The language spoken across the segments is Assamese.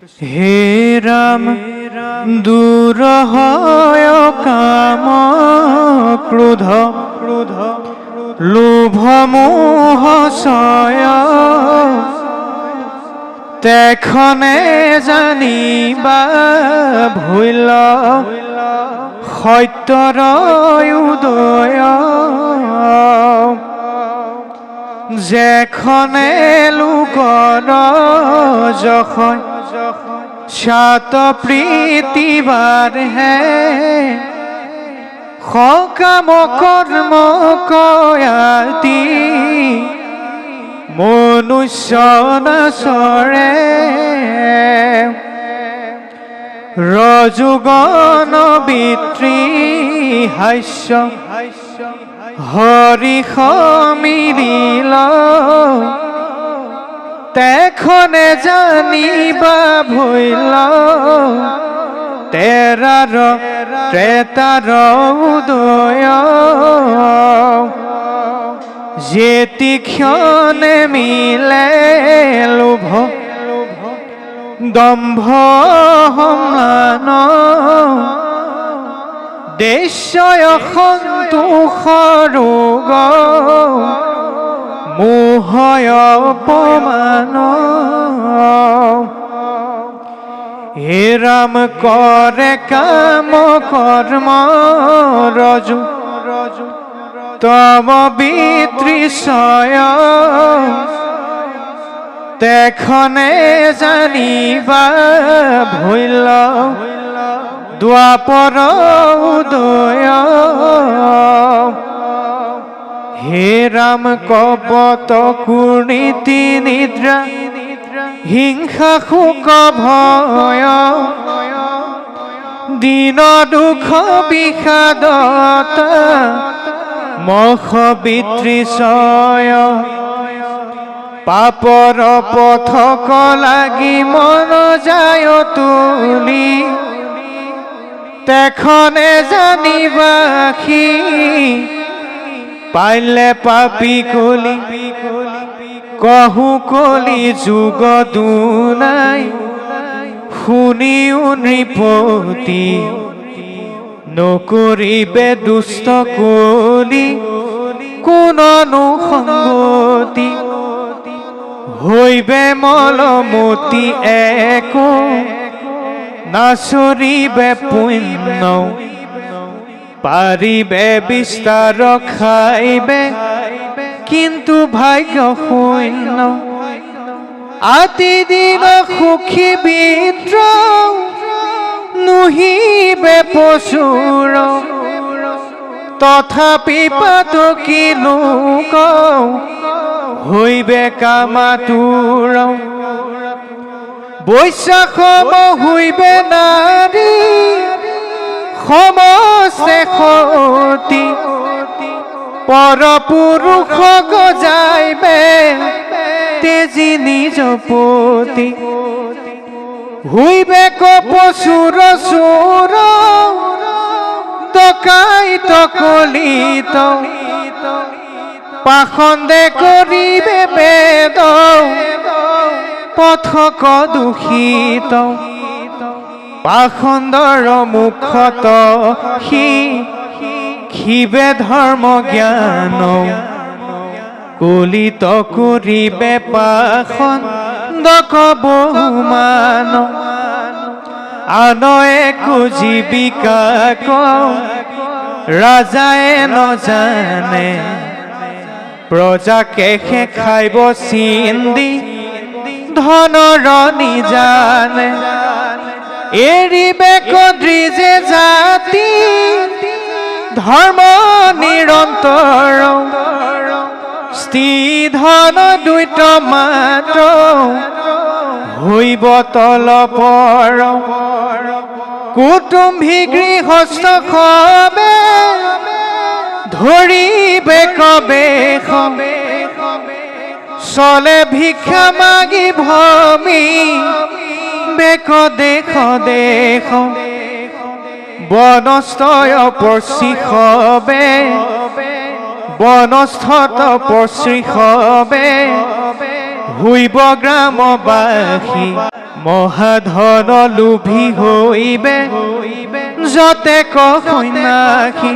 हे राम दूर হয় কাম ক্ৰোধ লোভ মোহ সয় তেখনে জানিবা ভুল সত্যৰ উদয় যেখনে লোকৰ যখন সাত প্ৰীতিবাৰ হে সকাম কৰ্ম কয়াতি মনুষ্য নাচৰে ৰজোগণ বিত্ৰী হাস্য হৰিষ মিলিল তেখনে জানিবা ভুল তেৰাৰ ত্ৰেতাৰ উদয় যেতি ক্ষণে মিলে লোভ দম্ভ সমান দেশয় সন্তোষ ৰোগ মোহয় অপমান হে রাম করে কাম কর্ম রজু তব বিতৃষয় তেখনে জানিবা ভুল দ্বাপর উদয় হে রাম কপট কুনীতি নিদ্রা হিংসা শোক ভয় দিন দুখ বিষাদত মখ বিতৃষয় পাপৰ পথক লাগি মন যায় তুলি তেখনে জানিবাসি পাইলে পাপি কলি কহু কলি যুগ দুনাই শুনিও নৃপতি নকৰিবে দুষ্ট কলি কোননো সংগতি হইবে মলমতি একো নাচৰিবে পুণ্য পাৰিবে বিস্তাৰ খাইবে কিন্তু ভাগ্য শূন্য আতি দিন সুখী বিদ্ৰ নুহিবে পশুৰ তথাপি পাতকি লোক হইবে কামাতুৰ বৈশ্যাসম হইবে নাৰী সমস্তে সতী পৰপুৰুষ গজাইবে তেজি নিজ পতি হইবে কপচুৰ চোৰ ডকাইত কলিত পাখন্দে কৰিবে বেদ পথক দূষিত পাখন্দৰ মুখত শিবে ধৰ্ম জ্ঞান কলিত কৰিবে পাখন্দক বহুমান আন একো জীৱিকা ৰাজায়ে নজানে প্ৰজাকে খাইব চিন্দি ধনৰ নিজানে এৰিবে কদ্ৰি যে জাতি ধৰ্ম নিৰন্তৰ স্থি ধন দ্বৈত মাত্ৰ হইব তলপৰ কুটুম্বী গৃহস্থ সবে ধৰিবে কবে চলে ভিক্ষা মাগি ভমি বেক দেখ দেখ বনস্থয় পৰ্চি সবে বনস্থত পৰ্চি সবে হুইব গ্ৰামবাসী মহাধন লোভী হইবে যতে কন্যাসী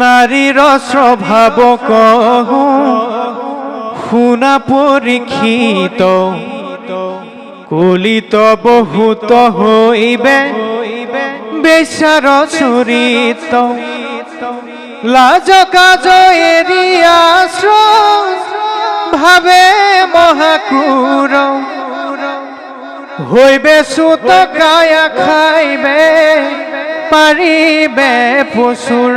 নাৰীৰ স্বভাৱ কহো শুনা পৰীক্ষিত কলিত বহুত হইবে বেচাৰ চৰিত লাজ কাজ এৰি আশ্ৰয় ভাবে মহাক্ৰূৰ হইবে চুত কায়া খাইবে পাৰিবে পশুৰ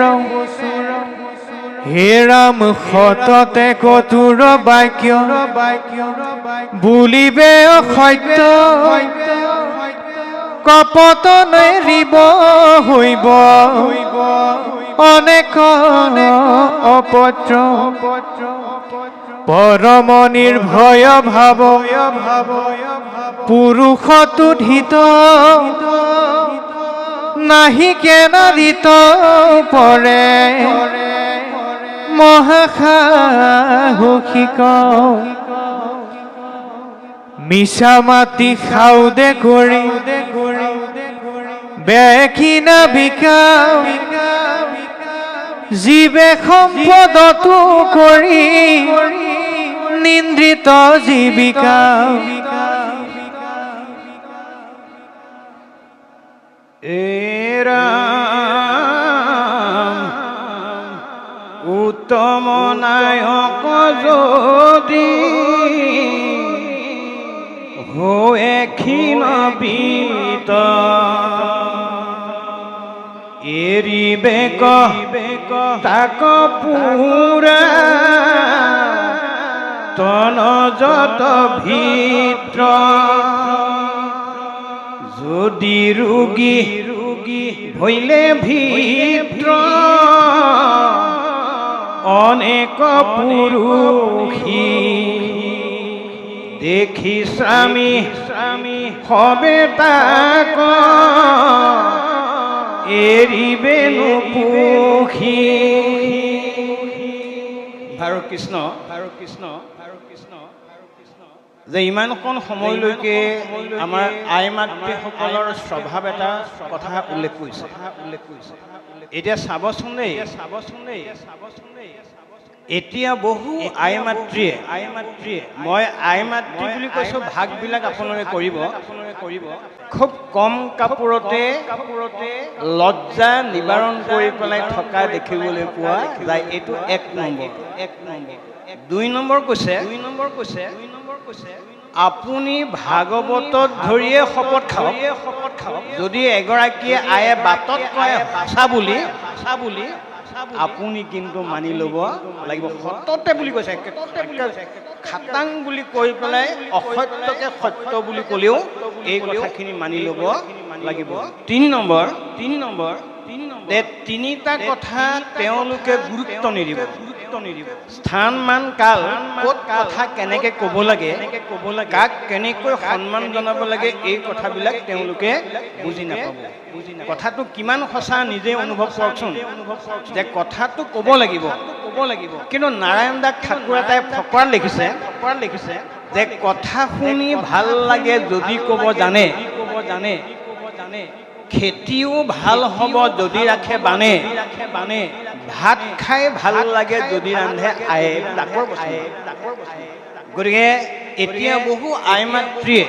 হে ৰাম সততে কতুৰ বাক্য বুলিবে অসত্য কপট নেৰিব হইব অনেক অপত্ৰ পৰম নিৰ্ভয় ভাৱ পুৰুষতো ধৃত নাহিকে নাৰিত পৰে মহাসাহসিক মিছা মাটি খাউদে কৰি বেকিনা বিকা জীৱে সম্পদতো কৰি নিন্দ্ৰিত জীৱিকা উত্তম নায়ক যদি হয়ে ক্ষীণ বিত এৰিবে তাক পুৰা তন যত ভিত্ৰ যদি ৰোগী হইলে ভিত্ৰ অনেক পুৰুষী দেখি স্বামী হবে তাক এৰিবে নোপোখি ভাৰত কৃষ্ণ যে ইমানকণ সময়লৈকে আমাৰ আই মাতৃসকলৰ স্বভাৱ এটা কথা উল্লেখ কৰিছে এতিয়া চাবচোন দেই এতিয়া বহু আই মাতৃয়ে মই আই মাতৃ বুলি কৈছোঁ ভাগবিলাক আপোনালোকে কৰিব খুব কম কাপোৰতে লজ্জা নিবাৰণ কৰি পেলাই থকা দেখিবলৈ পোৱা যায় এইটো এক নম্বৰ 2 নম্বৰ কৈছে আপুনি ভাগৱতত ধৰিয়ে শপত খাওক যদি এগৰাকীয়ে আয়ে বাটত কয় সঁচা বুলি আপুনি কিন্তু মানি ল'ব লাগিব সততে বুলি কৈছে খাটাং বুলি কৈ পেলাই অসত্যকে সত্য বুলি ক'লেও এই কথাখিনি মানি ল'ব লাগিব 3 নম্বৰ তিনিটা কথা তেওঁলোকে গুৰুত্ব নিদিব স্থান মান কাল ক'ত কথা কেনেকৈ ক'ব লাগে কাক কেনেকৈ সন্মান জনাব লাগে এই কথাবিলাক তেওঁলোকে বুজি নাপাব কথাটো কিমান সঁচা নিজে অনুভৱ কৰকচোন যে কথাটো ক'ব লাগিব কিন্তু নাৰায়ণ দাস ঠাকুৰ এটাই ফকৰাত লিখিছে যে কথা শুনি ভাল লাগে যদি ক'ব জানে খেতিও ভাল হ'ব যদি ৰাখে বানে ভাত খাই ভাল লাগে যদি ৰান্ধে আয়ে তাকৰ গতিকে এতিয়া বহু আই মাতৃয়ে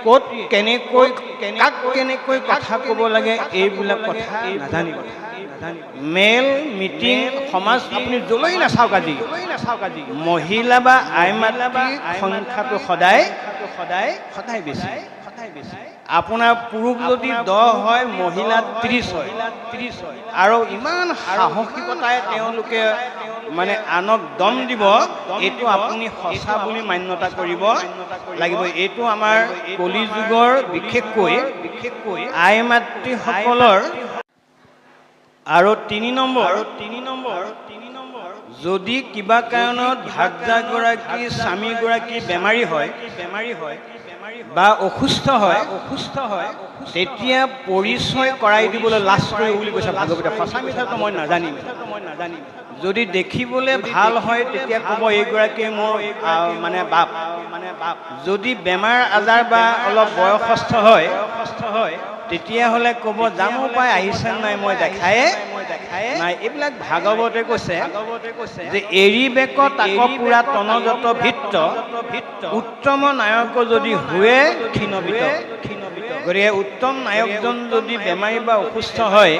ক'ত কেনেকৈ কথা ক'ব লাগে এইবিলাক কথা নাজানিব মেল মিটিং সমাজ আপুনি যলৈ নাচাওক আজি মহিলা বা আই মাতৃৰ সংখ্যাটো সদায় বেছি আপোনাৰ পুৰুষ যদি 10 হয় মহিলা 30 হয় আৰু ইমান সাহসিকতাৰে তেওঁলোকে মানে আনক দম দিব এইটো আপুনি সঁচা বুলি মান্যতা কৰিব লাগিব এইটো আমাৰ কলি যুগৰ বিশেষকৈ আই মাতৃসকলৰ আৰু 3 নম্বৰ যদি কিবা কাৰণত ভাৰ্যাগৰাকী স্বামীগৰাকী বেমাৰী হয় বা অসুস্থ হয় তেতিয়া পৰিচয় কৰাই দিবলৈ লাজ কৰে বুলি কৈছে ভাগৱতে। সঁচা মিছাটো মই নাজানিম। যদি দেখিবলৈ ভাল হয় তেতিয়া ক'ব এইগৰাকী মোৰ মানে বাপ। যদি বেমাৰ আজাৰ বা অলপ বয়সস্থ হয় তেতিয়াহ'লে ক'ব জানো পাই আহিছে নাই মই দেখায়ে নাই। এইবিলাক ভাগৱতে কৈছে যে এৰি বেক তাক পুৰা তনজত ভিত্ত উত্তম নায়ক যদি হুৱে ক্ষীণবিত। গতিকে উত্তম নায়কজন যদি বেমাৰী বা অসুস্থ হয়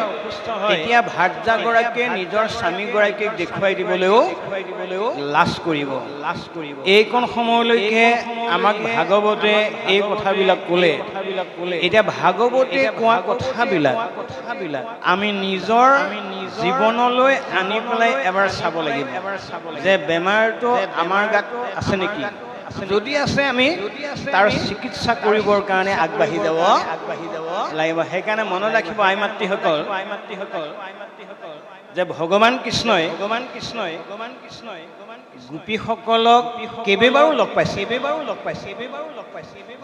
তেতিয়া ভাৰ্যাগৰাকীয়ে নিজৰ স্বামীগৰাকীক দেখুৱাই দিবলৈও লাজ কৰিব। এইকণ সময়লৈকে আমাক ভাগৱতে এই কথাবিলাক ক'লে। এতিয়া ভাগৱতে কোৱা কথাবিলাক আমি নিজৰ জীৱনলৈ আনি পেলাই এবাৰ চাব লাগিব যে বেমাৰটো আমাৰ গাত আছে নেকি। যদি আছে আমি তাৰ চিকিৎসা কৰিবৰ কাৰণে আগবাঢ়ি যাব লাগিব। সেইকাৰণে মনত ৰাখিব আই মাতৃসকল যে ভগৱান কৃষ্ণই গোপীসকলক কেইবাৰো লগ পাইছে।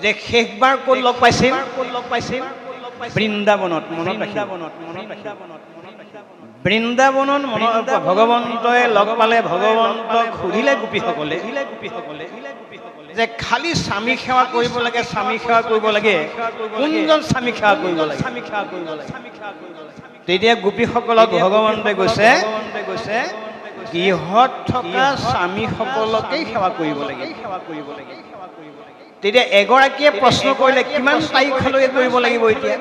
যে শেষবাৰ ক'ত লগ পাইছিল? বৃন্দাবনত। মনত ৰাখিব বৃন্দাবনত ভগৱন্তই লগ পালে। ভগৱন্তক সুধিলে গোপীসকলে যে খালি স্বামী সেৱা কৰিব লাগে, স্বামী সেৱা কৰিব লাগে, কোনজন স্বামী সেৱা কৰিব লাগে? তেতিয়া গোপীসকলক ভগৱন্তই কৈছে গৃহত থকা স্বামীসকলকেই সেৱা কৰিব লাগে। তেতিয়া এগৰাকীয়ে প্ৰশ্ন কৰিলে কিমান তাৰিখলৈকে কৰিব লাগিব? এতিয়া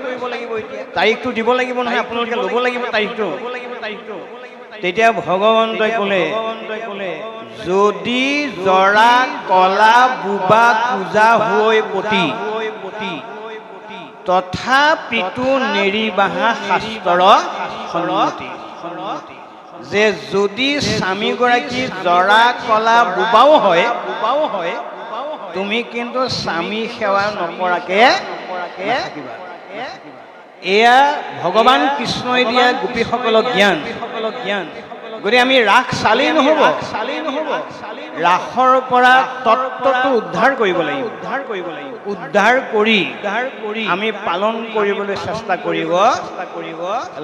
তাৰিখটো দিব লাগিব নহয়, আপোনালোকে ল'ব লাগিব তাৰিখটো। তেতিয়া ভগৱন্তই ক'লে যদি জৰা কলা বুবা পূজা হৈ পতি তথাপিতো নেৰিবাহা শাস্ত্ৰৰ সন্মতি। যে যদি স্বামীগৰাকী জৰা কলা বুবাও হয় তুমি কিন্তু স্বামী সেৱা নকৰাকে নাথাকিবা। এয়া ভগৱান কৃষ্ণই দিয়া গোপীসকলক জ্ঞান। গতিকে আমি ৰাস চালেই নহ'ব, ৰাসৰ পৰা তত্ত্বটো উদ্ধাৰ কৰিব লাগিব। উদ্ধাৰ কৰি আমি পালন কৰিবলৈ চেষ্টা কৰিব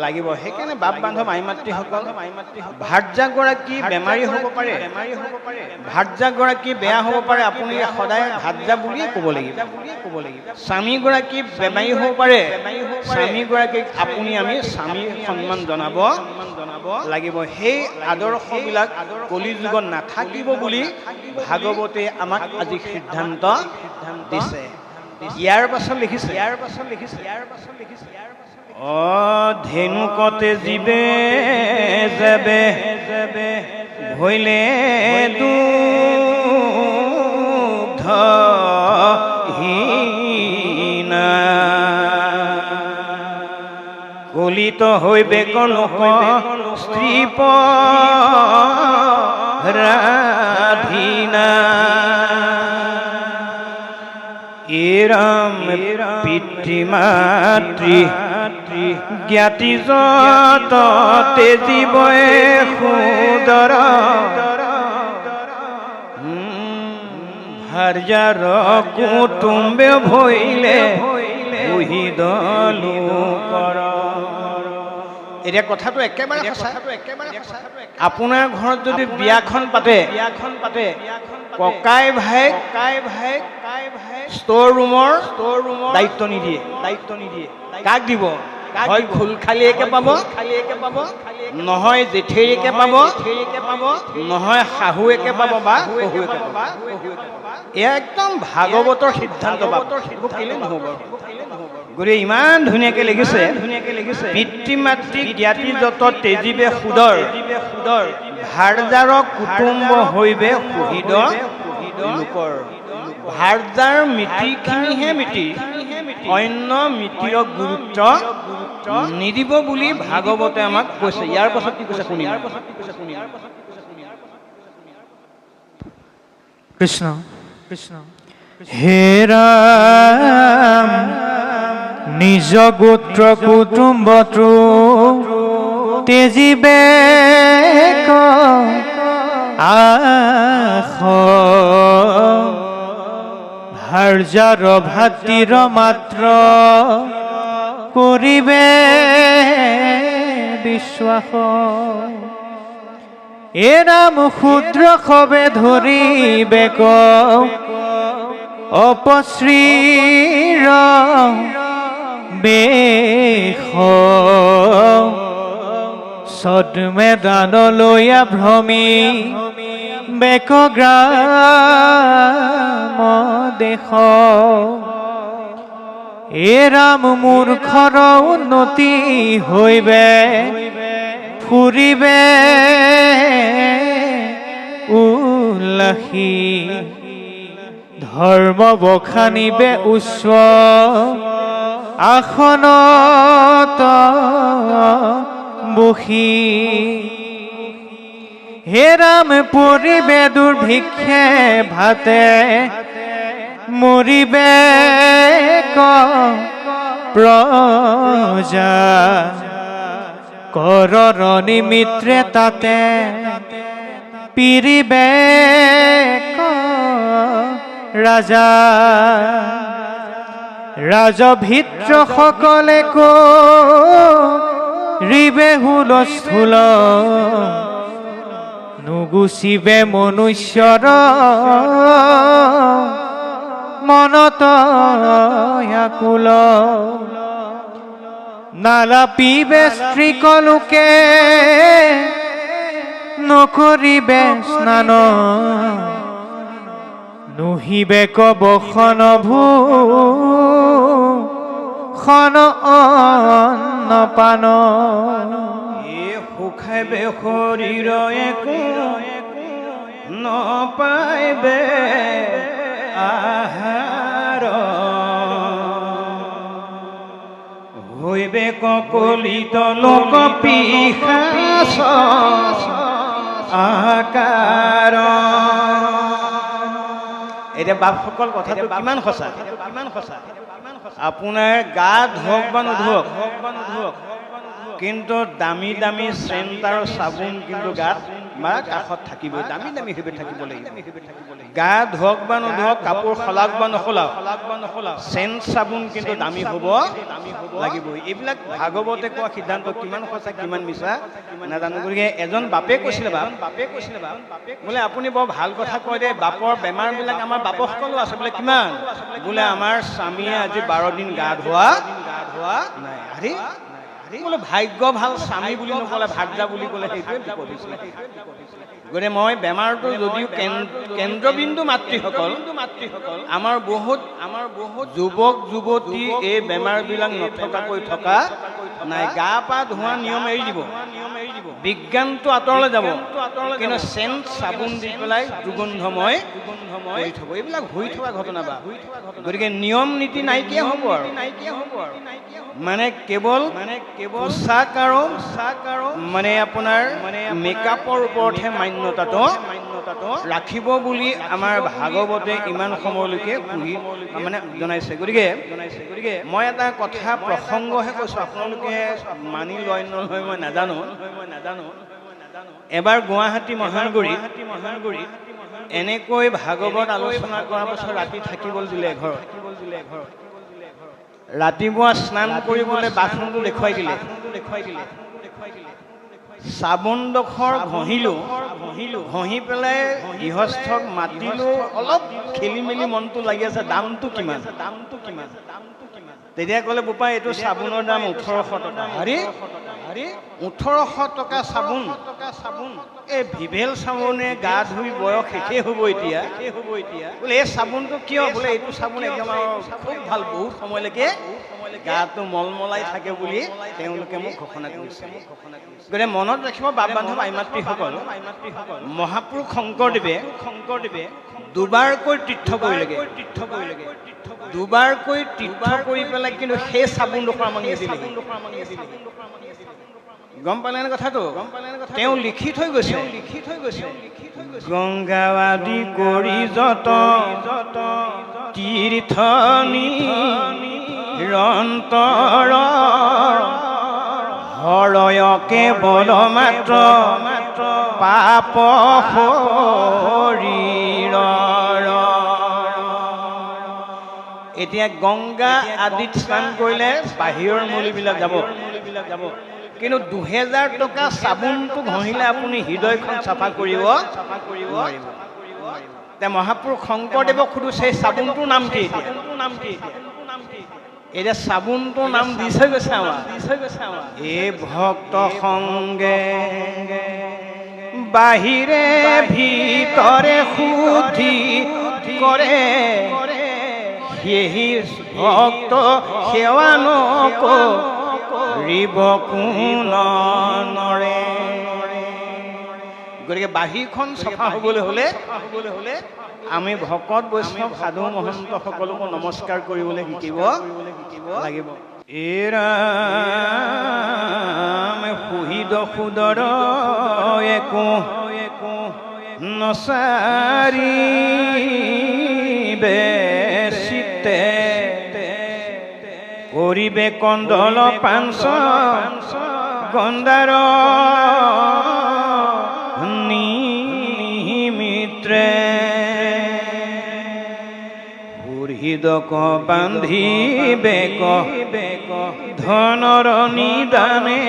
লাগিব। সেইকাৰণে বাপ বান্ধৱ আই মাতৃসকল, ভাৰ্যাগৰাকী বেমাৰী হ'ব পাৰে, ভাৰ্যাগৰাকী বেয়া হ'ব পাৰে, আপুনি সদায় ভাৰ্যা বুলিয়ে ক'ব লাগিব। স্বামীগৰাকী বেমাৰী হ'ব পাৰে, স্বামীগৰাকীক আপুনি আমি স্বামী সন্মান জনাব লাগিব। সেই আদৰ্শবিলাক কলি যুগত নাথাকিব বুলি ভাগৱতে আমাক আজি সিদ্ধান্ত দিছে। ইয়াৰ পাছত লিখিছে ধেনুকতে জীবে যাবে ভৈলে দুগ্ধহীনা কলিত হইবে কনক স্ত্রী পরাধীনা এরাম পিতৃমাতৃ জ্ঞাতি যত তেজিবয়ে সুদর ভার্যার কুটুম্বে ভইলে উহিদলু কৰ। এতিয়া কথাটো একেবাৰে সঁচা। আপোনাৰ ঘৰত যদি বিয়াখন পাতে ককাই ভাই ষ্ট'ৰ ৰুমৰ দায়িত্ব নিদিয়ে। কাক দিব? হয় খুলখালিয়েকে পাব, নহয় জেঠেৰীকে পাব, নহয় শাহুৱেকে পাব বা শহুৱেকে পাব। এয়া একদম ভাগৱতৰ সিদ্ধান্ত। নহ'ব। গতিকে ইমান ধুনীয়াকে লিখিছে পিতৃ মাতৃ জ্ঞাতি যত তেজিবে সুদৰ ভাৰ্যাৰ কুটুম্ব হৈবে সুহৃদ লোকৰ। ভাৰ্যাৰ মিতিৰখিনিহে মিতিৰ, অন্য মিতিৰৰ গুৰুত্ব নিদিব বুলি ভাগৱতে আমাক কৈছে। ইয়াৰ পাছত কি কৈছে শুনিম। কৃষ্ণ হে ৰাম নিজ গোত্ৰ কুটুম্বটো তেজিবে আস ভাৰ্যাৰ ভাতৃৰ মাত্ৰ কৰিবে বিশ্বাস এ নাম ক্ষুদ্ৰ খবে ধৰিবে ক অপশ্ৰীৰ বেশ সদমেদানলৈ ভ্ৰমি বেকগ্ৰাম দেশ এ ৰাম মূৰ্খৰ উন্নতি হৈবে ফুৰিবে উল্লাসী ধৰ্ম বখানিবে উচ্চ আসনত বহি হে ৰাম পৰিবে দুৰ্ভিক্ষে ভাতে মৰিবে ক প্ৰজা কৰৰ নিমিত্ৰে তাতে পিৰিবে ক ৰাজা ৰাজভিত্ৰ সকলে কৰিবে হুলস্থুল নুগুচিবে মনুষ্যৰ মনত আকুল নালাপিবে স্ত্ৰীকলোকে নকৰিবে স্নান নুহিবে কবখন ভূষণ অন্নপান সুখাইবে শৰীৰ একো নপাইবে আহাৰ হৈবে কলিত লোক পিশাচ আকাৰ এতিয়া বাপসকল কথাটো কিমান সঁচা আপোনাৰ গা ধোওক বা নোধোওক কিন্তু দামী দামী চেণ্ট আৰু চাবোন কিন্তু গাত বা কাষত থাকিবই দামী দামী হিবে থাকিব লাগিব গা ধোওক বা নোধোওক কাপোৰ সলাওক বা নসলাওক চেণ্ট চাবোন কিন্তু দামী হ'ব লাগিবই এইবিলাক ভাগৱতে কোৱা সিদ্ধান্ত কিমান সঁচা কিমান মিছা নাজানো গতিকে এজন বাপে কৈছিলে বোলে আপুনি বৰ ভাল কথা কয় দে বাপৰ বেমাৰবিলাক আমাৰ বাপসকলো আছে বোলে কিমান বোলে আমাৰ স্বামীয়ে আজি 12 দিন গা ধোৱা নাই আৰে বোলে ভাগ্য ভাল স্বামী বুলি নকলে ভাগ্যা বুলি ক'লে সেইটোৱে বিপদ হৈছিলে গতিকে মই বেমাৰটো যদিও কেন্দ্ৰবিন্দু মাতৃসকল আমাৰ বহুত যুৱক যুৱতী এই বেমাৰবিলাক নথকাকৈ থকা নাই গা পা ধোৱা নিয়ম এৰি দিব বিজ্ঞানটো আঁতৰলৈ যাব কিন্তু চেণ্ট চাবোন দি পেলাই দুৰ্গন্ধময় হৈ থব এইবিলাক হৈ থকা ঘটনা বা গতিকে নিয়ম নীতি নাইকিয়া হ'ব আৰু মানে কেৱল পোচাক আৰু মানে আপোনাৰ মেকআপৰ ওপৰতহে মান্যতাটো ৰাখিব বুলি আমাৰ ভাগৱতে ইমান সময়লৈকে মানে জনাইছে গতিকে মই এটা কথা প্ৰসংগহে কৈছোঁ আপোনালোকে মানি লয় নলয় মই নাজানো এবাৰ গুৱাহাটী মহানগৰীত এনেকৈ ভাগৱত আলোচনা কৰাৰ পাছত ৰাতি থাকিবলৈ দিলে ঘৰত ৰাতিপুৱা স্নান কৰিবলৈ বাথৰুমটো দেখুৱাই দিলে চাবোনডোখৰ ঘঁহি পেলাই গৃহস্থক মাতিলো অলপ খেলি মেলি মনটো লাগি আছে দামটো কিমান তেতিয়া ক'লে বোপা এইটো চাবোনৰ দাম 1800 টকা আৰে 1800 টকা চাবোন এই ভিভেল চাবোনে গা ধুই বয়স শেষেই হ'ব এতিয়া বোলে এই চাবোনটো কিয় বোলে এইটো চাবোন একদম খুব ভাল বহুত সময়লৈকে গাটো মলমলাই থাকে বুলি তেওঁলোকে মোক ঘোষণা কৰিছে গতিকে মনত ৰাখিব বাপ বান্ধৱ আই মাতৃসকল মহাপুৰুষ শংকৰদেৱে দুবাৰকৈ তীৰ্থ কৰিলেগৈ দুবাৰকৈ তীৰ্থ কৰি পেলাই কিন্তু সেই চাবোনডোখৰ আমাক নিদিলে গম পালেনে কথাটো তেওঁ লিখি থৈ গৈছে গংগা আদি কৰি যত তীৰ্থনি নিৰন্তৰ হৰয়কে বল মাত্ৰ পাপ শৰীৰৰ এতিয়া গংগা আদিত স্নান কৰিলে বাহিৰৰ মলিবিলাক যাব কিন্তু 2000 টকা চাবোনটো ঘঁহিলে আপুনি হৃদয়খন চাফা কৰিব নোৱাৰিব তে মহাপুৰুষ শংকৰদেৱক সুধো সেই চাবোনটোৰ নাম কি এতিয়া চাবোনটোৰ নাম দিছে গৈছে আমাৰ এই ভক্ত সংগে বাহিৰে ভিতৰে শুদ্ধি কৰে সেই ভক্ত সেৱা নকৰিব কোনৰে গতিকে বাহিৰখন চাফা হ'বলৈ হ'লে আমি ভকত বৈষ্ণৱ সাধু মহন্ত সকলকো নমস্কাৰ কৰিবলৈ শিকিব লাগিব এৰাম সুহিদ সুদৰ একো নচাৰি বেচিতে কৰিবে কন্দল পাঞ্চ গন্ধাৰ নিমিত্ৰে হৃদক বান্ধিবে ধনৰ নিদানে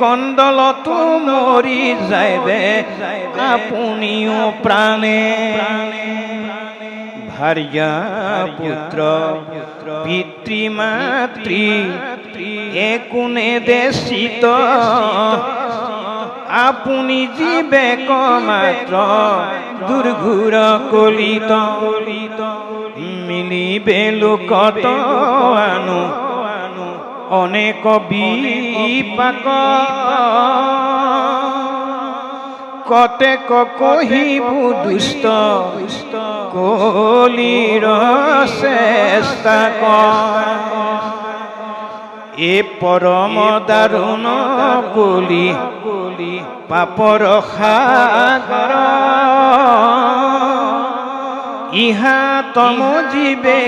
কন্দলতো মৰি যাইবে আপুনিও প্ৰাণে ভাৰ্যা পুত্ৰ পিতৃ মাতৃ একোনে দেশিত আপুনি জীবেক মাত্ৰ দুৰ্ঘুৰ কলিত মিলিবে লোকত আনো অনেক বিপাক কতেক কহিবু দুষ্ট কলিৰ চেষ্টা এ পৰম দাৰুণ কলি পাপৰ সাগৰ ইহা তম জীবে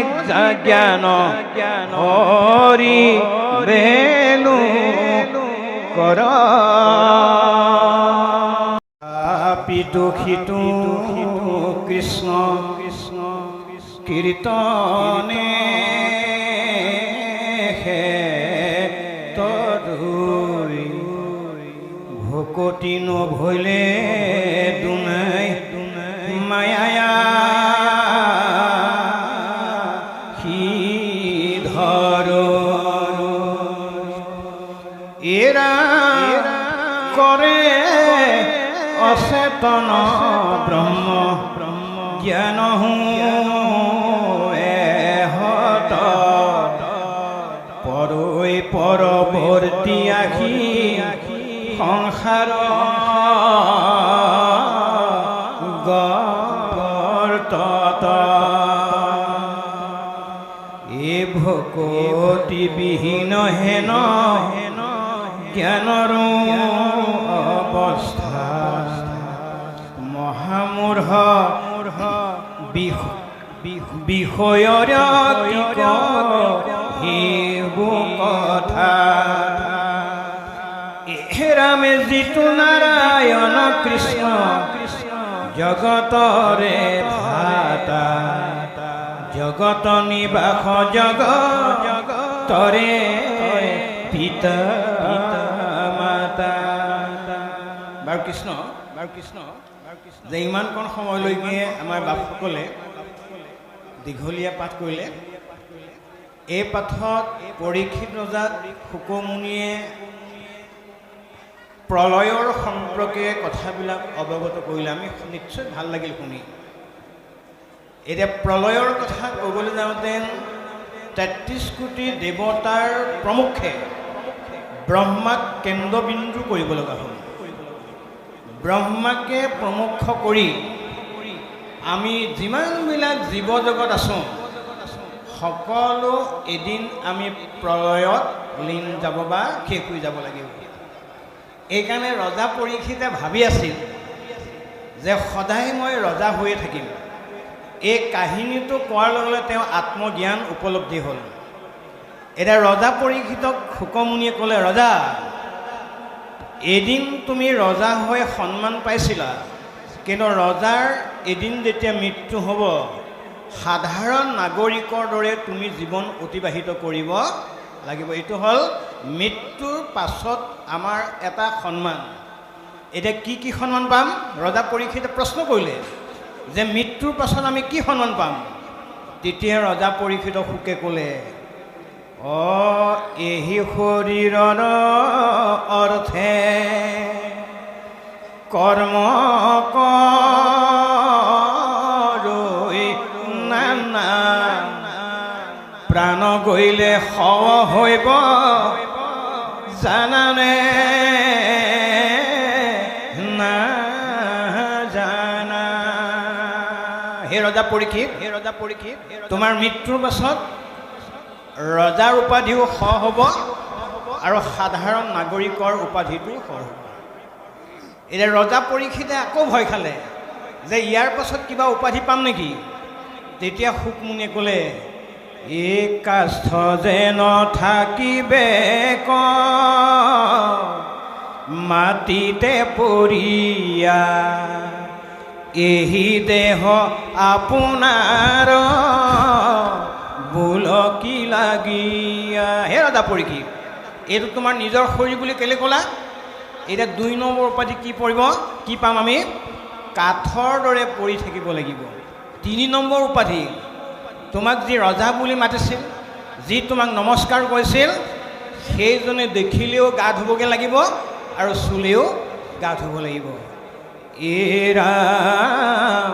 জ্ঞান হৰি বেলু কৰ পিতু কৃষ্ণ কীৰ্তনে ভকতি নভৈলে দুনাই মায়া ধৰ এৰা কৰে অচেতন ব্ৰহ্ম জ্ঞান এহত পৰৈ পৰৱৰ্তী আখি সংসাৰ গৰ্তত এ ভকতি বিহীন হেন জ্ঞানৰ অৱস্থা মহামূঢ় বিষয়ৰ সেইবোৰ কথা ৰামে যিটো নাৰায়ণ কৃষ্ণ জগতৰে ধাতা জগত নিবাস জগতৰে পিতা মাতা বাৰু কৃষ্ণ যে ইমানকণ সময়লৈকে আমাৰ বাপসকলে দীঘলীয়া পাঠ কৰিলে এই পাঠত পৰীক্ষিত ৰজাক শুকমুনিয়ে প্ৰলয়ৰ সম্পৰ্কে কথাবিলাক অৱগত কৰিলে আমি নিশ্চয় ভাল লাগিল শুনি এতিয়া প্ৰলয়ৰ কথা ক'বলৈ যাওঁতে 33 কোটি দেৱতাৰ প্ৰমুখে ব্ৰহ্মাক কেন্দ্ৰবিন্দু কৰিব লগা হ'ল ব্ৰহ্মাকে প্ৰমুখ কৰি আমি যিমানবিলাক জীৱ জগত আছোঁ সকলো এদিন আমি প্ৰলয়ত লীন যাব বা শেষ হৈ যাব লাগিব এইকাৰণে ৰজা পৰীক্ষিতে ভাবি আছিল যে সদায় মই ৰজা হৈয়ে থাকিম এই কাহিনীটো কোৱাৰ লগে লগে তেওঁ আত্মজ্ঞান উপলব্ধি হ'ল এতিয়া ৰজা পৰীক্ষিতক শুকমুনিয়ে ক'লে ৰজা এদিন তুমি ৰজা হৈ সন্মান পাইছিলা কিন্তু ৰজাৰ এদিন যেতিয়া মৃত্যু হ'ব সাধাৰণ নাগৰিকৰ দৰে তুমি জীৱন অতিবাহিত কৰিব লাগিব। এইটো হ'ল মৃত্যুৰ পাছত আমাৰ এটা সন্মান। এতিয়া কি সন্মান পাম? ৰজা পৰীক্ষিতে প্ৰশ্ন কৰিলে যে মৃত্যুৰ পাছত আমি কি সন্মান পাম? তেতিয়া ৰজা পৰীক্ষিত সুকে ক'লে, এহি শৰীৰৰ অৰ্থে কৰ্ম কৰি নানা প্ৰাণ গৈলে হৈব জানানে না জানা। হে ৰজা পৰীক্ষিত, তোমাৰ মৃত্যুৰ পাছত ৰজাৰ উপাধিও হ'ব আৰু সাধাৰণ নাগৰিকৰ উপাধিটো হ'ব। এতিয়া ৰজা পৰীক্ষিতে আকৌ ভয় খালে যে ইয়াৰ পাছত কিবা উপাধি পাম নেকি? তেতিয়া শুকমুনিয়ে ক'লে, এই কাষ্ঠ যে নাথাকিবে মাটিতে পৰিয়া, এহি দেহ আপোনাৰ বুলকি লাগিয়া। হে ৰজা পৰীক্ষিত, এইটো তোমাৰ নিজৰ শৰীৰ বুলি কেলে ক'লা? এতিয়া 2 নম্বৰ উপাধি কি পৰিব? কি পাম আমি? কাঠৰ দৰে পৰি থাকিব লাগিব। 3 নম্বৰ উপাধি, তোমাক যি ৰজা বুলি মাতিছিল, যি তোমাক নমস্কাৰ কৰিছিল, সেইজনে দেখিলেও গা ধুবগৈ লাগিব আৰু চুলেও গা ধুব লাগিব। ৰাম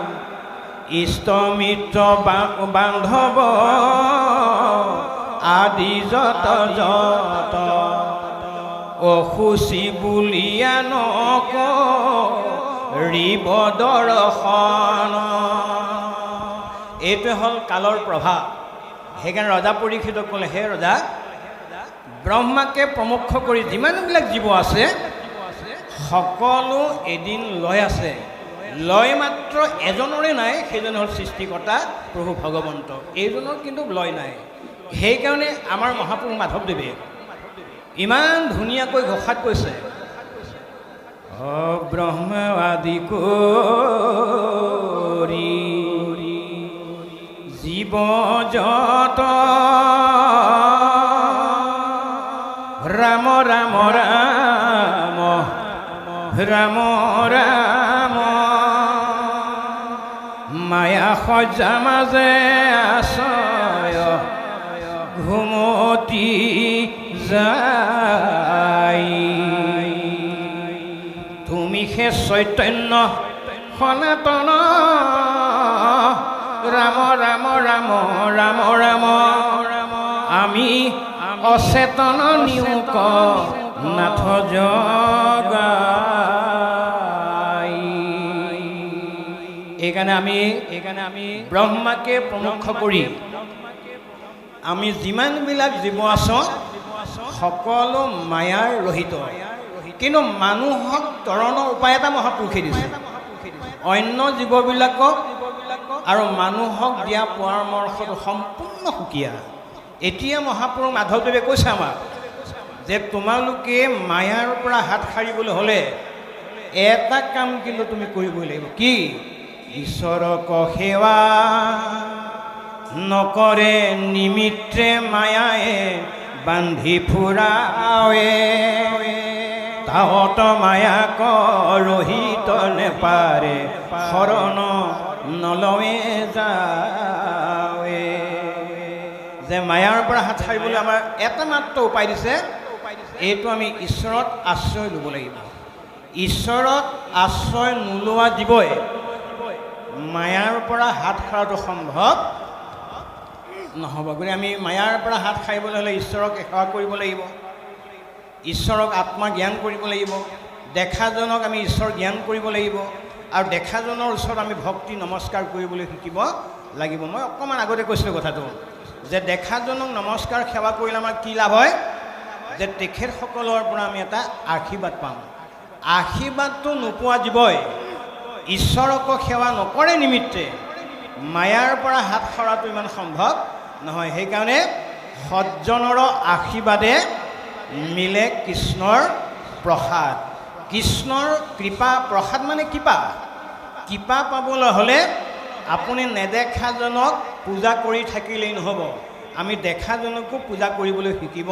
ইষ্ট মিত্ৰ বান্ধৱ আদি যত যত অসুচি বুলিয়া নকৰিব দৰ্শন। এইটোৱে হ'ল কালৰ প্ৰভাৱ। সেইকাৰণে ৰজা পৰীক্ষিতক ক'লে, হে ৰজা, ব্ৰহ্মাকে প্ৰমুখ কৰি যিমানবিলাক জীৱ আছে সকলো এদিন লয় আছে। লয় মাত্ৰ এজনৰে নাই, সেইজন হ'ল সৃষ্টিকৰ্তা প্ৰভু ভগৱন্ত। এইজনৰ কিন্তু লয় নাই। সেইকাৰণে আমাৰ মহাপুৰুষ মাধৱদেৱে ইমান ধুনীয়াকৈ ঘোষাত কৈছে, ব্ৰহ্ম আদি কৰি জীৱ যত ৰাম ৰাম ৰাম ৰাম ৰাম মায়া সজ্জা মাজে আশ্ৰয় ঘুমতি যায়, তুমি হে চৈতন্য সনাতন ৰাম ৰাম ৰাম ৰাম ৰাম আমি অচেতন নিয়োগ নাথ জগাই। এইকাৰণে আমি ব্ৰহ্মাকে প্ৰমুখ কৰি আমি যিমানবিলাক জীৱ আছোঁ সকলো মায়াৰ ৰহিত। কিন্তু মানুহক তৰণৰ উপায় এটা মহাপুৰুষে দিছে। অন্য জীৱবিলাকক আৰু মানুহক দিয়া পৰামৰ্শটো সম্পূৰ্ণ সুকীয়া। এতিয়া মহাপুৰুষ মাধৱদেৱে কৈছে আমাক যে তোমালোকে মায়াৰ পৰা হাত সাৰিবলৈ হ'লে এটা কাম কিন্তু তুমি কৰিবই লাগিব। কি? ঈশ্বৰক সেৱা নকৰে নিমিত্তে মায়ায়ে বান্ধি ফুৰাৱে, তাহত মায়াক ৰহিত নেপাৰে শৰণ নলৱে যাৱে। যে মায়াৰ পৰা হাত সাৰিবলৈ আমাৰ এটা মাত্ৰ উপায় দিছে, এইটো আমি ঈশ্বৰত আশ্ৰয় ল'ব লাগিব। ঈশ্বৰত আশ্ৰয় নোলোৱা জীৱই মায়াৰ পৰা হাত সাৰাটো সম্ভৱ নহ'ব। গতিকে আমি মায়াৰ পৰা হাত সাৰিবলৈ হ'লে ঈশ্বৰক সেৱা কৰিব লাগিব, ঈশ্বৰক আত্মা জ্ঞান কৰিব লাগিব, দেখাজনক আমি ঈশ্বৰ জ্ঞান কৰিব লাগিব আৰু দেখাজনৰ ওচৰত আমি ভক্তি নমস্কাৰ কৰিবলৈ শিকিব লাগিব। মই অকণমান আগতে কৈছিলোঁ কথাটো যে দেখাজনক নমস্কাৰ সেৱা কৰিলে আমাৰ কি লাভ হয়? যে তেখেতসকলৰ পৰা আমি এটা আশীৰ্বাদ পাম। আশীৰ্বাদটো নোপোৱা জীৱই ঈশ্বৰক সেৱা নকৰে নিমিত্তে মায়াৰ পৰা হাত সৰাটো ইমান সম্ভৱ নহয়। সেইকাৰণে সজ্জনৰ আশীৰ্বাদে মিলে কৃষ্ণৰ প্ৰসাদ। কৃষ্ণৰ কৃপা, প্ৰসাদ মানে কৃপা। কৃপা পাবলৈ হ'লে আপুনি নেদেখাজনক পূজা কৰি থাকিলেই নহ'ব, আমি দেখাজনকো পূজা কৰিবলৈ শিকিব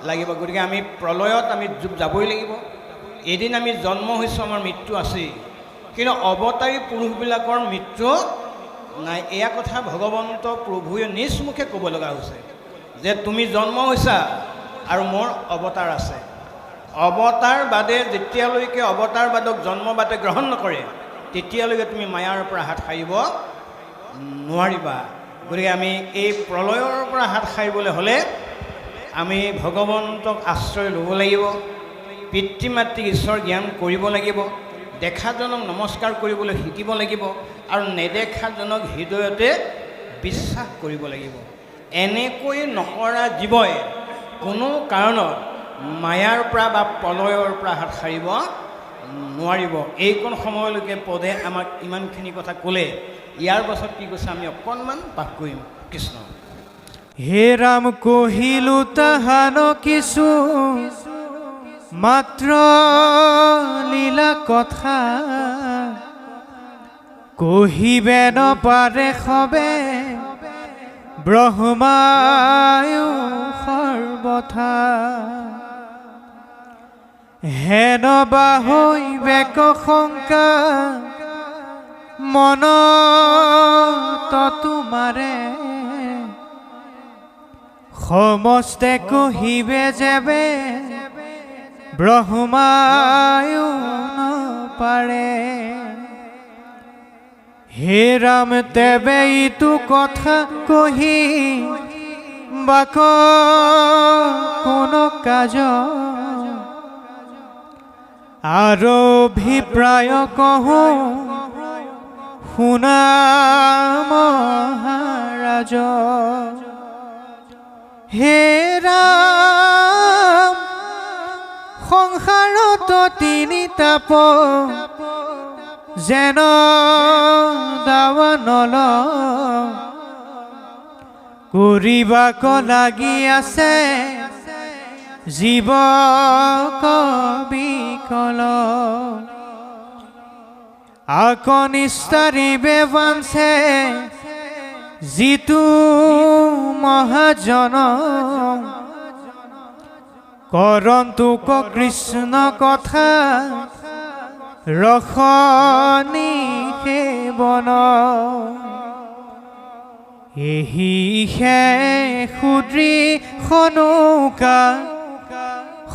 লাগিব। গতিকে আমি প্ৰলয়ত আমি যাবই লাগিব। এদিন আমি জন্ম হৈছোঁ, আমাৰ মৃত্যু আছেই, কিন্তু অৱতাৰী পুৰুষবিলাকৰ মৃত্যু নাই। এয়া কথা ভগৱন্ত প্ৰভুৱে নিজ মুখে ক'ব লগা হৈছে যে তুমি জন্ম হৈছা আৰু মোৰ অৱতাৰ আছে। অৱতাৰ বাদে যেতিয়ালৈকে অৱতাৰবাদক জন্মবাদে গ্ৰহণ নকৰে তেতিয়ালৈকে তুমি মায়াৰ পৰা হাত সাৰিব নোৱাৰিবা। গতিকে আমি এই প্ৰলয়ৰ পৰা হাত সাৰিবলৈ হ'লে আমি ভগৱন্তক আশ্ৰয় ল'ব লাগিব, পিতৃ মাতৃক ঈশ্বৰ জ্ঞান কৰিব লাগিব, দেখাজনক নমস্কাৰ কৰিবলৈ শিকিব লাগিব আৰু নেদেখাজনক হৃদয়তে বিশ্বাস কৰিব লাগিব। এনেকৈ নকৰা জীৱই কোনো কাৰণত মায়াৰ পৰা বা প্ৰলয়ৰ পৰা হাত সাৰিব নোৱাৰিব। এইকণ সময়লৈকে পদে আমাক ইমানখিনি কথা ক'লে। ইয়াৰ পাছত কি কৈছে আমি অকণমান পাঠ কৰিম। কৃষ্ণ। হে ৰাম কহিলো তাহান কিছু মাত্ৰ লীলা কথা, কহিবে নপাৰে সবে ব্ৰহ্মায়ু সৰ্বথা। হেন বা হৈবে শংকা মনত তোমাৰে, সমস্তে কহিবে যেবে ব্ৰহ্মায়ু নপাৰে। হে ৰাম তেবে ইটো কথা কহি বাক কোনো কাজ, আৰু অভিপ্ৰায় কহোঁ শুনা মহাৰাজ। হে ৰাম সংসাৰত তিনি তাপ, যেন দাৱানল কৰিবাক লাগি আছে জীৱক বিকল। আকনিষ্ঠাৰিবে বাঞ্চে যিটো মহাজন, কৰন্তোক কৃষ্ণ কথা ৰখনি সেৱন। এহিহে ক্ষুদ্ৰী সনৌকা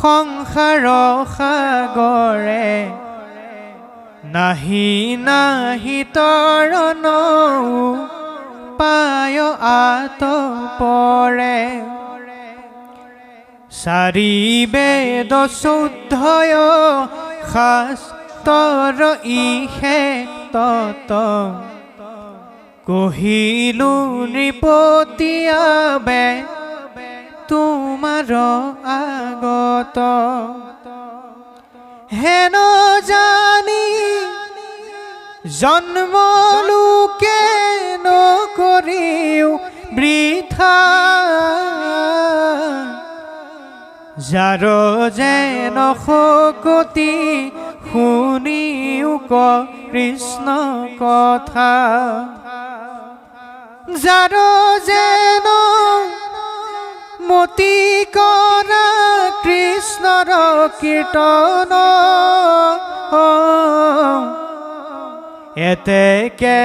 সংসাৰ সাগৰে, নাহি নাহি তৰণ পায় আতপৰে। চাৰি বেদ চৌধয় শাস্ত্ৰৰ ইহে তত, কহিলো নৃপতিয়াবে তোমাৰ আগত। হেন জানি জন্ম লোকে নকৰিও বৃথা, যাৰ যেন শকতি শুনিও কৃষ্ণ কথা, যাৰ যেন মতি কৰা কৃষ্ণৰ কীৰ্তন, এতেকে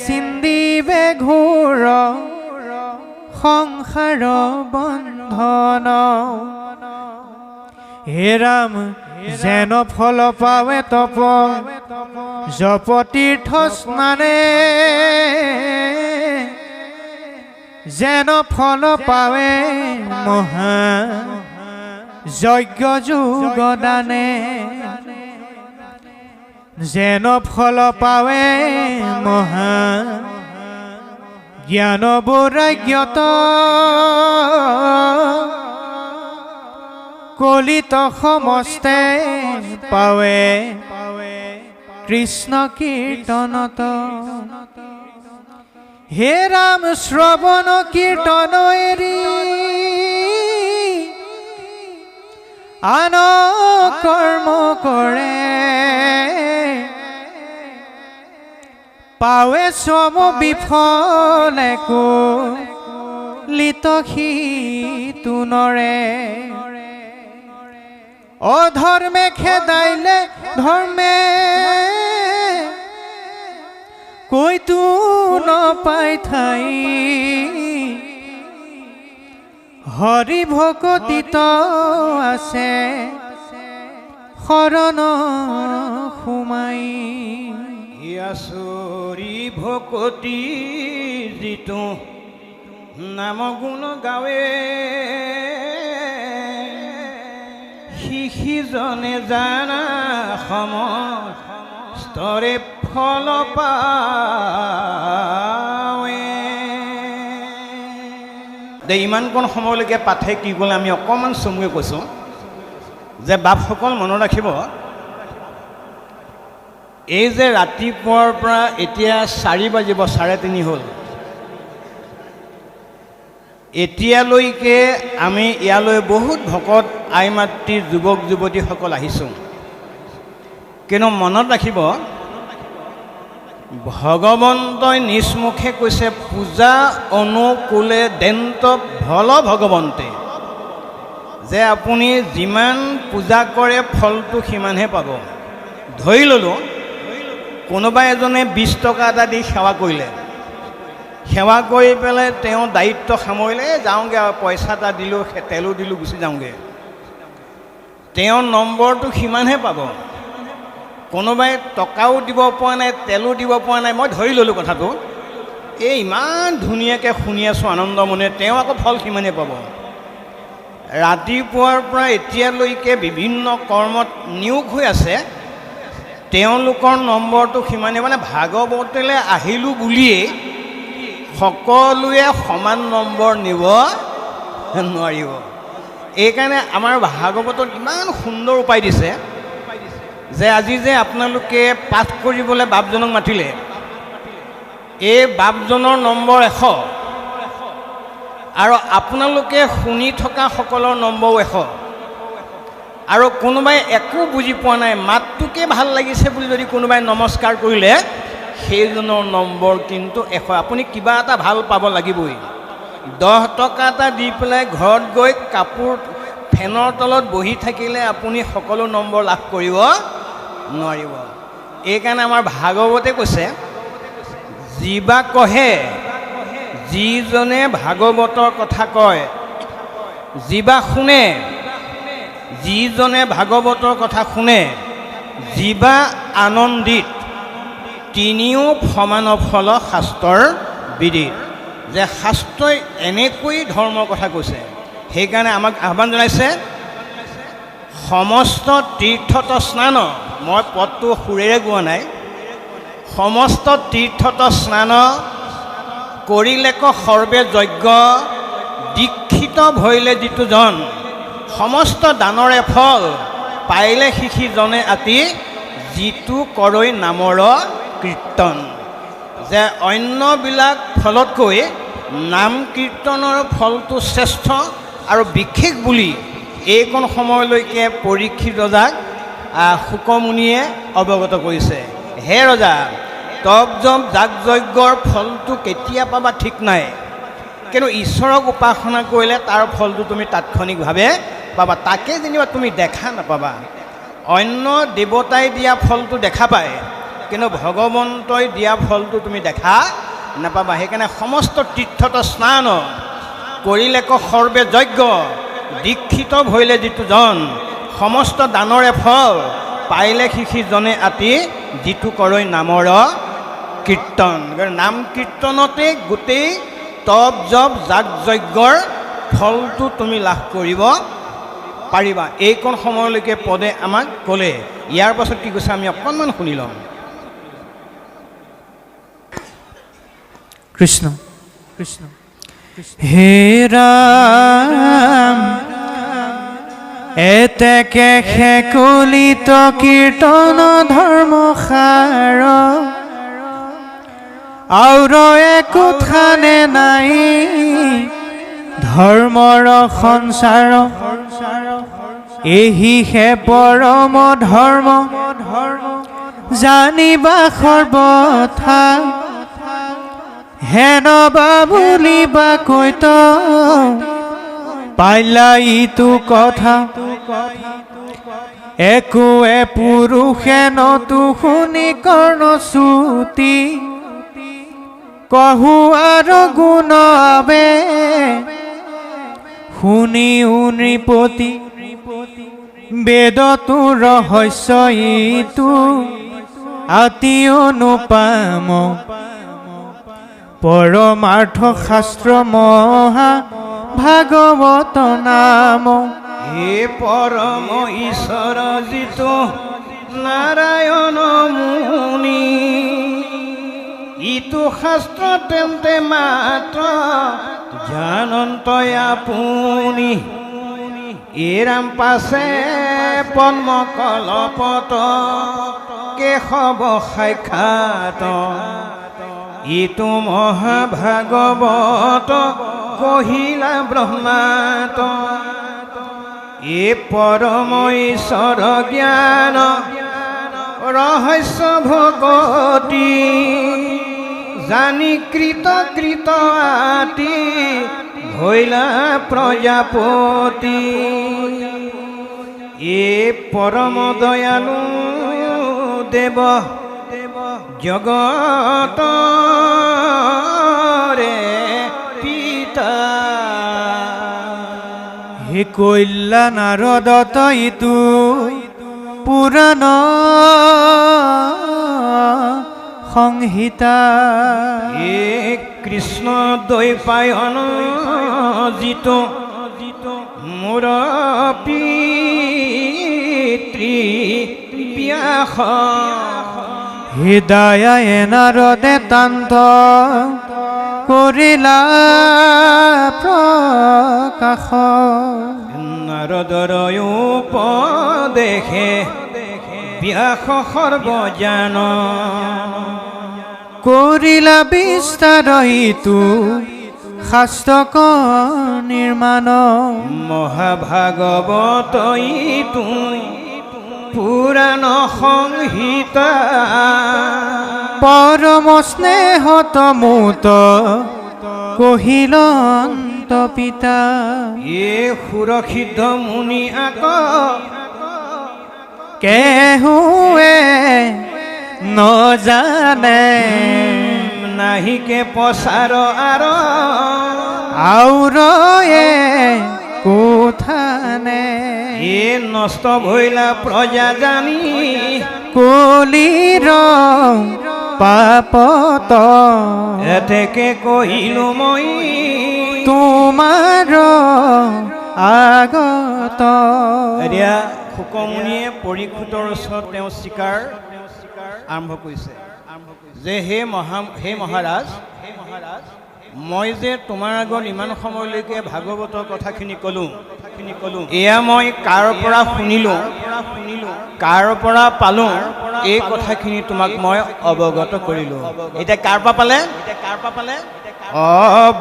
চিন্দিবে ঘোৰ সংসাৰ বন্ধন। হে ৰাম যেন ফল পাৱে তপ জপ তীৰ্থ স্নানে, যেন ফল পাৱে মহা যজ্ঞ যোগদানে, যেন ফল পাৱে মহা জ্ঞান বৈৰাগ্যত, কলিত সমস্তে পাৱে কৃষ্ণ কীৰ্তনত। হে ৰাম শ্ৰৱণ কীৰ্তন এৰি আন কৰ্ম কৰে, পাৱে চম বিফলেকো লিতসি তুনৰে অধৰ্মে খেদাইলে ধৰ্মে কৈতো নপাই ঠাই হৰি ভকতিত আছে শৰণ সোমাই ইয়াচৰি ভকতি যিটো নাম গুণ গাৱে সিজনে জানা সমস্তৰে ফল পাৱে দে ইমানকণ সময়লৈকে পাঠে কি ক'লে আমি অকণমান চমুকৈ কৈছোঁ যে বাপসকল মনত ৰাখিব এই যে ৰাতিপুৱাৰ পৰা এতিয়া 4 বাজিব 3:30 হ'ল এতিয়ালৈকে আমি ইয়ালৈ বহুত ভকত আই মাতৃ যুৱক যুৱতীসকল আহিছোঁ কিন্তু মনত ৰাখিব ভগৱন্তই নিজ মুখে কৈছে পূজা অনুকূলে দেন্ত ভল ভগৱন্তে যে আপুনি যিমান পূজা কৰে ফলটো সিমানহে পাব ধৰি ল'লোঁ কোনোবা এজনে 20 টকা এটা দি সেৱা কৰিলে সেৱা কৰি পেলাই তেওঁ দায়িত্ব সামৰিলে যাওঁগৈ আৰু পইচা এটা দিলোঁ তেলো দিলোঁ গুচি যাওঁগৈ তেওঁ নম্বৰটো সিমানহে পাব কোনোবাই টকাও দিব পৰা নাই তেলো দিব পৰা নাই মই ধৰি ল'লোঁ কথাটো এই ইমান ধুনীয়াকৈ শুনি আছোঁ আনন্দ মনে তেওঁ আকৌ ফল সিমানেই পাব ৰাতিপুৱাৰ পৰা এতিয়ালৈকে বিভিন্ন কৰ্মত নিয়োগ হৈ আছে তেওঁলোকৰ নম্বৰটো সিমানে মানে ভাগৱতলৈ আহিলোঁ বুলিয়েই সকলোৱে সমান নম্বৰ নিব নোৱাৰিব এইকাৰণে আমাৰ ভাগৱতত ইমান সুন্দৰ উপায় দিছে যে আজি যে আপোনালোকে পাঠ কৰিবলৈ বাপজনক মাতিলে এই বাপজনৰ নম্বৰ 100 আৰু আপোনালোকে শুনি থকা সকলৰ নম্বৰো 100 আৰু কোনোবাই একো বুজি পোৱা নাই মাতটোকে ভাল লাগিছে বুলি যদি কোনোবাই নমস্কাৰ কৰিলে সেইজনৰ নম্বৰ কিন্তু 100 আপুনি কিবা এটা ভাল পাব লাগিবই 10 টকা এটা দি পেলাই ঘৰত গৈ কাপোৰ ফেনৰ তলত বহি থাকিলে আপুনি সকলো নম্বৰ লাভ কৰিব নোৱাৰিব এইকাৰণে আমাৰ ভাগৱতে কৈছে যিবা কহে যিজনে ভাগৱতৰ কথা কয় যিবা শুনে যিজনে ভাগৱতৰ কথা শুনে যিবা আনন্দিত তিনিও সমান ফল শাস্ত্ৰৰ বিদিত যে শাস্ত্ৰই এনেকৈ ধৰ্মৰ কথা কৈছে সেইকাৰণে আমাক আহ্বান জনাইছে সমস্ত তীৰ্থত স্নান মই পদটো সুৰেৰে গোৱা নাই সমস্ত তীৰ্থত স্নান কৰিলেক সৰ্বে যজ্ঞ দীক্ষিত ভৈলে যিটো জন সমস্ত দানৰে ফল পাইলে সিজনে আতি যিটো কৰৈ নামৰ কীৰ্তন যে অন্যবিলাক ফলতকৈ নাম কীৰ্তনৰ ফলটো শ্ৰেষ্ঠ আৰু বিশেষ বুলি এইকণ সময়লৈকে পৰীক্ষিত ৰজাক শুকমুনিয়ে অৱগত কৰিছে হে ৰজা তপ জপ যাগ যজ্ঞৰ ফলটো কেতিয়া পাবা ঠিক নাই কিন্তু ঈশ্বৰক উপাসনা কৰিলে তাৰ ফলটো তুমি তাৎক্ষণিকভাৱে পাবা তাকে যেনিবা তুমি দেখা নাপাবা অন্য দেৱতাই দিয়া ফলটো দেখা পায় কিন্তু ভগৱন্তই দিয়া ফলটো তুমি দেখা নাপাবা সেইকাৰণে সমস্ত তীৰ্থত স্নান কৰিলেক সৰ্বে যজ্ঞ দীক্ষিত ভৈলে যিটো জন সমস্ত দানৰে ফল পাইলে সিজনে আতি যিটো কৰৈ নামৰ কীৰ্তন নাম কীৰ্তনতে গোটেই তপ জপ যাগ যজ্ঞৰ ফলটো তুমি লাভ কৰিব পাৰিবা এইকণ সময়লৈকে পদে আমাক ক'লে ইয়াৰ পাছত কি কৈছে আমি অকণমান শুনি ল'ম কৃষ্ণ কৃষ্ণ হে ৰাম এতেকে খেকলিত কীৰ্তন ধৰ্ম সাৰ আউৰ একো থানে নাই ধৰ্মৰ সংসাৰ এহি হে পৰম ধৰ্ম জানিবা সৰ্বথা হেনবা বুলিবা কৈত পাইলা ইটো কথা একোৱে পুৰুষে নতু শুনি কৰ্ণ চুটি কহু আৰু গুণ আবে শুনি নৃপতি বেদতো ৰহস্য ইটো অতি অনুপাম পৰমাৰ্থ শাস্ত্ৰ মহা ভাগৱত নাম হে পৰম ঈশ্বৰ যিটো নাৰায়ণ মুনি ইটো শাস্ত্ৰ তেন্তে মাত্ৰ জানন্ত আপুনি এৰাম পাছে পদ্ম কলপত কেশৱ সাক্ষাৎ ইটো মহাভাগৱত কহিলা ব্ৰহ্মাত এ পৰম ঈশ্বৰ জ্ঞান ৰহস্য ভগতি জানি কৃত আতি ভৈলা প্ৰজাপতি এ পৰম দয়ালু দেৱ জগতৰে পিতা হে কৈলা নাৰদত ইটো পুৰাণ সংহিতা হে কৃষ্ণ দ্বৈপায়ন যিটো মোৰ পিতৃ ব্যাস হৃদয়ায় নাৰদে তান্ত কৰিলা প্ৰকাশ নাৰদৰ উপদেশে ব্যাস সৰ্বজান কৰিলা বিস্তাৰ ইটো শাস্ত্ৰক নিৰ্মাণ মহাভাগৱত ইটো পুৰাণ সংহিতা পৰম স্নেহত মুত কহিলন্ত পিতা এ সুৰক্ষিত মুনি আক কেহুৱে নজানে নাহিকে পচাৰ আউৰয়ে কোথানে এ নষ্ট ভৈলা প্ৰজা জানি কলিৰ পাপত এতেকে কহিলো মই তোমাৰ আগত এতিয়া শুকমুনিয়ে পৰীক্ষিতৰ ওচৰত তেওঁ স্বীকাৰ আৰম্ভ কৰিছে যে হে মহাৰাজ মই যে তোমাৰ আগত ইমান সময়লৈকে ভাগৱতৰ কথাখিনি ক'লোঁ এয়া মই কাৰ পৰা শুনিলোঁ কাৰ পৰা পালোঁ এই কথাখিনি তোমাক মই অৱগত কৰিলোঁ এতিয়া কাৰ পৰা পালে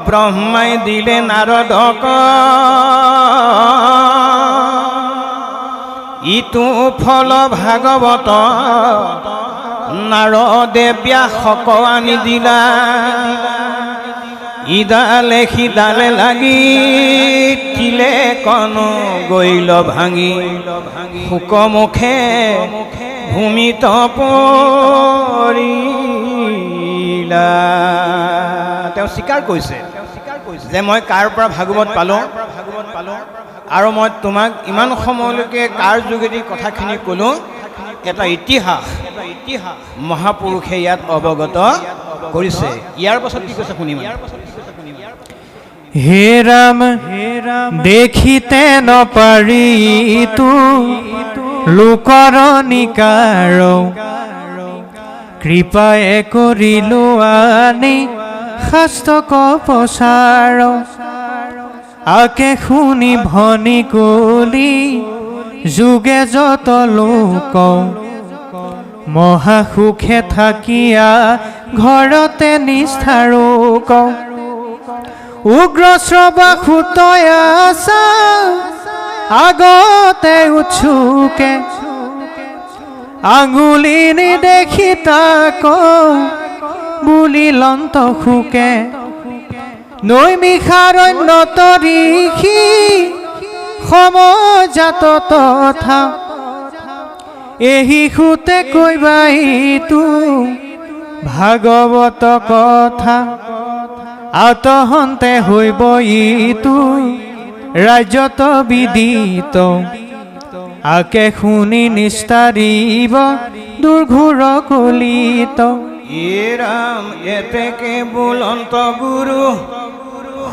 ব্ৰহ্মাই দিলে নাৰদক ইটো ফল ভাগৱত নাৰদে ব্যাসক আনি দিলা ইডালে সিডালে লাগি তিলে কণ গৈল ভাঙি শুকমুখে ভূমিত পৰিলা তেওঁ স্বীকাৰ কৰিছে যে মই কাৰ পৰা ভাগৱত পালোঁ আৰু মই তোমাক ইমান সময়লৈকে কাৰ যোগেদি কথাখিনি ক'লোঁ এটা ইতিহাস মহাপুৰুষে ইয়াত অৱগত কৰিছে ইয়াৰ পাছত কি কৈছে শুনিম হে ৰাম দেখিতে নপাৰি তু লোকৰ নিকাৰ কৃপায়ে কৰিলো আনি শাস্ত্ৰক প্ৰচাৰ আকে শুনি ভনি কলি যুগে যত লোক মহাসুখে থাকিয়া ঘৰতে নিষ্ঠাৰোক উগ্ৰ শ্ৰৱা সুতয় আছা আগতে উৎসুকে আঙুলি নেদেখি তাক বুলি লন্ত শোকে নৈমিষাৰণ্য তৰিষি সমজাত তথা এহি সুতে কৈবাইতো ভাগৱত কথা আতহন্তে হৈব ইটো ৰাজ্যত বিদিত আকে শুনি নিস্তাৰিব দুৰ্ঘোৰ কলিত ৰাম এতেকে বুলন্ত গুৰু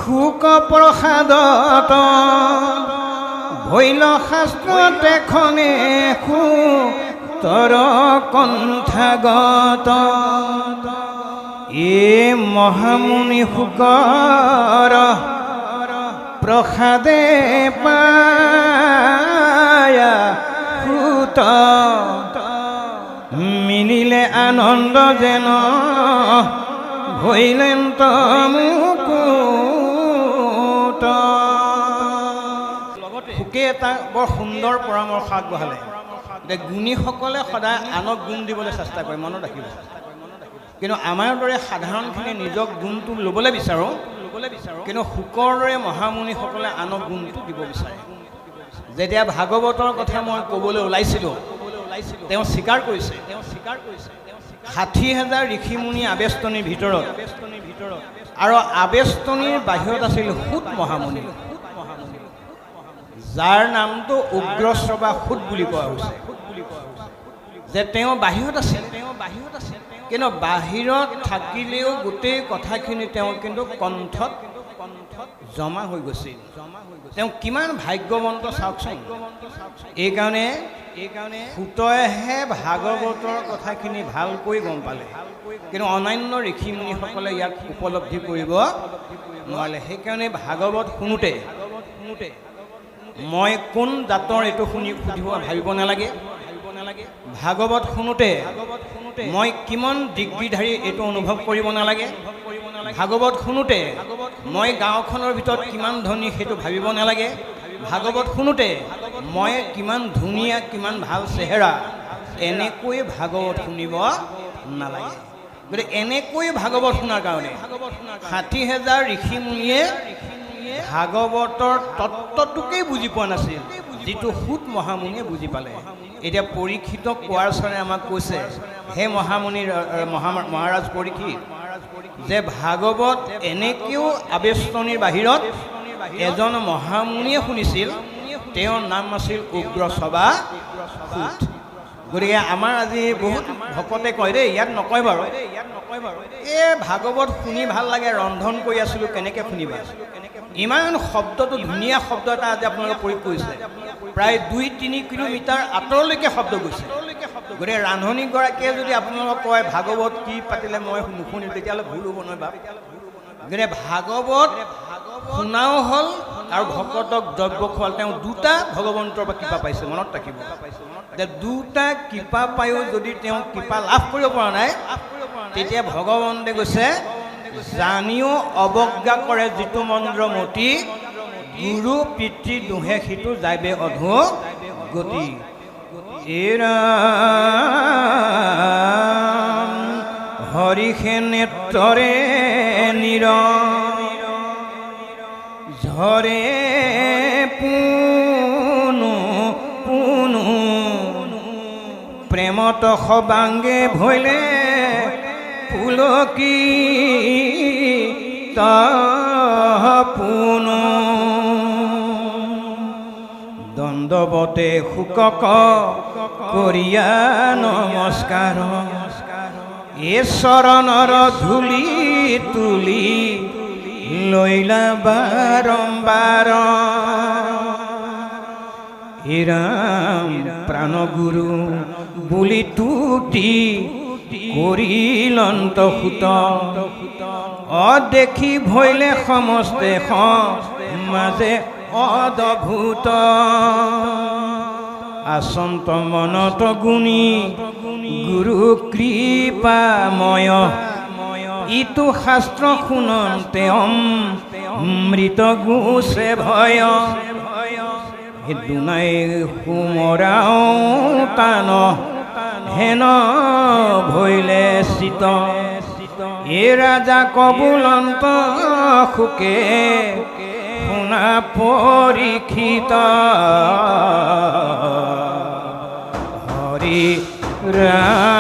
শুক প্ৰসাদত ভৈল শাস্ত্ৰ তেখনে তৰ কণ্ঠাগত মহামুনি শুকৰ প্ৰসাদে পায়া সুত মিলিলে আনন্দ যেন ভৈলেন্ত মুকুত শুকে এটা বৰ সুন্দৰ পৰামৰ্শ আগবঢ়ালে যে গুণীসকলে সদায় আনক গুণ দিবলৈ চেষ্টা কৰে, মনত ৰাখিব। কিন্তু আমাৰ দৰে সাধাৰণখিনি নিজক গুণটো ল'বলৈ বিচাৰোঁ, কিন্তু শুকৰ দৰে মহামুনিসকলে আনক গুণটো দিব বিচাৰে। যেতিয়া ভাগৱতৰ কথা মই ক'বলৈ ওলাইছিলোঁ, তেওঁ স্বীকাৰ কৰিছে ৬০,০০০ ঋষিমুনি আৱেষ্টনীৰ ভিতৰত আৰু আৱেষ্টনীৰ বাহিৰত আছিল সুত মহামুনি, যাৰ নামটো উগ্ৰশ্ৰৱা সুত বুলি কোৱা হৈছে। যে তেওঁ বাহিৰত আছিল, কিন্তু বাহিৰত থাকিলেও গোটেই কথাখিনি তেওঁ কিন্তু কণ্ঠত জমা হৈ গৈছিল। তেওঁ কিমান ভাগ্যৱন্ত চাওকচোন। এইকাৰণে সুতইহে ভাগৱতৰ কথাখিনি ভালকৈ গম পালে, কিন্তু অন্যান্য ঋষিমুনিসকলে ইয়াক উপলব্ধি কৰিব নোৱাৰিলে। সেইকাৰণে ভাগৱত শুনোতে মই কোন জাতৰ এইটো সুধিব ভাবিব নালাগে। ভাগৱত শুনোতে মই কিমান ডিগ্ৰীধাৰী এইটো অনুভৱ কৰিব নালাগে। ভাগৱত শুনোতে মই গাঁওখনৰ ভিতৰত কিমান ধনী সেইটো ভাবিব নালাগে। ভাগৱত শুনোতে মই কিমান ধুনীয়া, কিমান ভাল চেহেৰা, এনেকৈ ভাগৱত শুনিব নালাগে। গতিকে এনেকৈ ভাগৱত শুনাৰ কাৰণে ৬০,০০০ ঋষিমুনিয়ে ভাগৱতৰ তত্ত্বটোকেই বুজি পোৱা নাছিল, যিটো সুত মহামুনিয়ে বুজি পালে। এতিয়া পৰীক্ষিতক কোৱাৰ চৰে আমাক কৈছে, হে মহাৰাজ পৰীক্ষিত, যে ভাগৱত এনেকৈও আৱেষ্টনীৰ বাহিৰত এজন মহামুনিয়ে শুনিছিল, তেওঁৰ নাম আছিল উগ্ৰশ্ৰৱা সুত। গতিকে আমাৰ আজি বহুত ভকতে কয় দেই, ইয়াত নকয় বাৰু, এই ভাগৱত শুনি ভাল লাগে, ৰন্ধন কৰি আছিলোঁ, কেনেকৈ শুনিবা? ইমান শব্দটো ধুনীয়া শব্দ এটা আজি আপোনালোকে প্ৰয়োগ কৰিছে, প্ৰায় ২-৩ কিলোমিটাৰ আঁতৰলৈকে শব্দ গৈছে। গতিকে ৰান্ধনীগৰাকীয়ে যদি আপোনালোকক কয় ভাগৱত কি পাতিলে মই নুশুনিম, তেতিয়াহ'লে ভুল হ'ব নহয় বাপ। গতিকে ভাগৱত শুনাও হ'ল আৰু ভকতক দ্ৰব্য খোৱাল। তেওঁ দুটা ভগৱন্তৰ পৰা কৃপা পাইছে, মনত ৰাখিব। দুটা কৃপা পায়ো যদি তেওঁ কৃপা লাভ কৰিব পৰা নাই, তেতিয়া ভগৱন্তে কৈছে জানিও অৱজ্ঞা কৰে যিটো মন্দ্ৰমতি, গুৰু পিতৃ দুহে সিটো যাইবে অধো গতি। হৰিষে নেত্ৰৰে নিৰ ঝৰে পুনু পুনু প্ৰেমত সবাংগে ভৈলে পুলকি পুনু দণ্ডবতে শুকক কৰিয়া নমস্কাৰ, এ চৰণৰ ধূলি তুলি লৈলা বাৰম্বাৰ। ৰাম প্ৰাণগুৰু বুলি তুতি কৰিলন্ত সুত, অদেখি ভৈলে সমস্তে মাজে অদ্ভুত। আচন্ত মনত গুণী গুৰু কৃপাময়, ইটো শাস্ত্ৰ শুনন্তে অমৃত গোছে ভয়। দুনাই সুমৰাও টান হেন ভৈলে চিত এ ৰাজা কবুলন্ত সুকে শুনা পৰীক্ষিত হৰি ৰাম